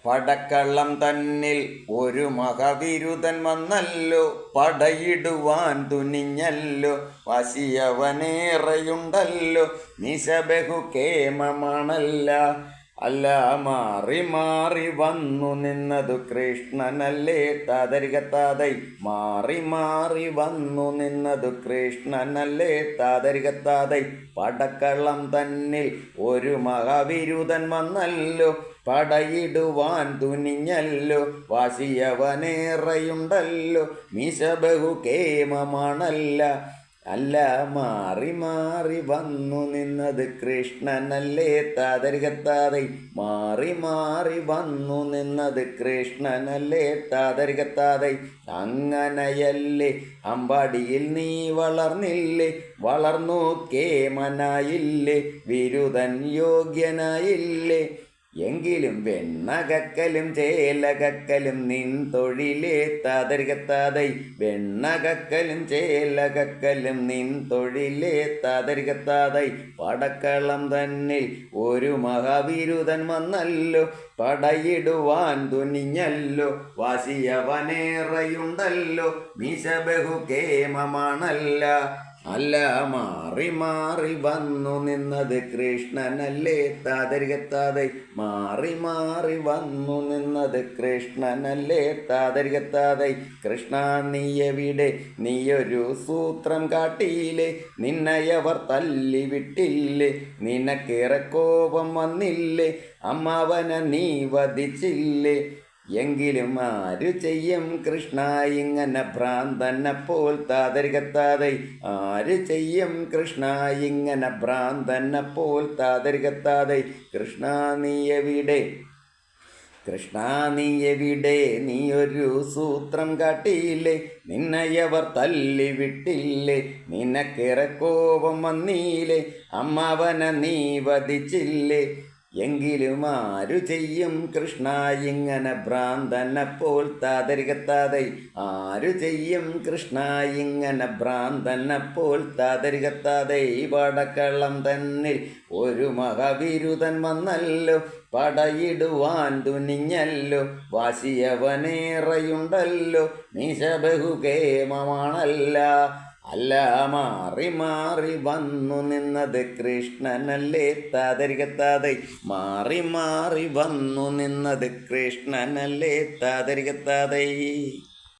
പടക്കള്ളം തന്നിൽ ഒരു മഹാവിരുദ്ധൻ വന്നല്ലോ, പടയിടുവാൻ തുനിഞ്ഞല്ലോ, വശിയവനേറെയുണ്ടല്ലോ, നിശ ബഹുകേമമാണല്ല. അല്ല മാറി മാറി വന്നു നിന്നതു കൃഷ്ണനല്ലേ താതരികത്താതൈ, മാറി മാറി വന്നു നിന്നതു കൃഷ്ണനല്ലേ താതരികത്താതൈ. പടക്കള്ളം തന്നിൽ ഒരു മഹാവിരുദ്ധൻ വന്നല്ലോ, പടയിടുവാൻ തുനിഞ്ഞല്ലോ, വാശിയവനേറെയുണ്ടല്ലോ, മീശ ബഹുകേമമാണല്ല. അല്ല മാറി മാറി വന്നു നിന്നത് കൃഷ്ണനല്ലേ താതരികത്താതൈ, മാറി മാറി വന്നു നിന്നത് കൃഷ്ണനല്ലേ താതരികത്താതൈ. അങ്ങനെയല്ലേ അമ്പാടിയിൽ നീ വളർന്നില്ലേ, വളർന്നു കേമനായില്ലേ, വിരുദ്ധൻ യോഗ്യനായില്ലേ. എങ്കിലും വെണ്ണകക്കലും ചേലകക്കലും നിൻ തൊഴിലേ താതരികത്താതൈ, വെണ്ണകക്കലും ചേലകക്കലും നിൻ തൊഴിലേ താതരികത്താതൈ. പടക്കളം തന്നിൽ ഒരു മഹാവിരുദ്ധൻ വന്നല്ലോ, പടയിടുവാൻ തുനിഞ്ഞല്ലോ, വാശിയവനേറെയുണ്ടല്ലോ, മീശ ബഹുകേമമാണല്ല. അല്ല മാറി മാറി വന്നു നിന്നത് കൃഷ്ണനല്ലേ താതരികത്താതൈ, മാറി മാറി വന്നു നിന്നത് കൃഷ്ണനല്ലേ താതരികത്താതൈ. കൃഷ്ണ നീയെവിടെ, നീയൊരു സൂത്രം കാട്ടിയില്ലേ, നിന്നയവർ തല്ലി വിട്ടില്ലേ, നിനക്കേറെ കോപം വന്നില്ലേ, അമ്മാവനെ നീ വധിച്ചില്ലേ. എങ്കിലും ആരു ചെയ്യും കൃഷ്ണ ഇങ്ങനെ ഭ്രാന്തനെപ്പോൾ താതരികത്താതൈ, ആര് ചെയ്യും കൃഷ്ണ ഇങ്ങനെ ഭ്രാന്തനെപ്പോൾ താതരികത്താതൈ. കൃഷ്ണ നീയെവിടെ, കൃഷ്ണ നീയെവിടെ, നീയൊരു സൂത്രം കാട്ടിയില്ലേ, നിന്നയവർ തല്ലി വിട്ടില്ലേ, നിനക്കേറെ കോപം വന്നില്ലേ, അമ്മാവനെ നീ വധിച്ചില്ലേ. എങ്കിലും ആരു ചെയ്യും കൃഷ്ണ ഇങ്ങനെ ഭ്രാന്തനെപ്പോൾ താതരികത്താതൈ, ആരു ചെയ്യും കൃഷ്ണ ഇങ്ങനെ ഭ്രാന്തനെപ്പോൾ താതരികത്താതൈ. പടക്കള്ളം തന്നിൽ ഒരു മഹാവിരുദ്ധൻ വന്നല്ലോ, പടയിടുവാൻ തുനിഞ്ഞല്ലോ, വാശിയവനേറെയുണ്ടല്ലോ, മീശ ബഹുകേമമാണല്ല. അല്ല മാറി മാറി വന്നു നിന്നത് കൃഷ്ണനല്ലേ താതരികത്താതൈ, മാറി മാറി വന്നു നിന്നത് കൃഷ്ണനല്ലേ താതരികത്താതൈ.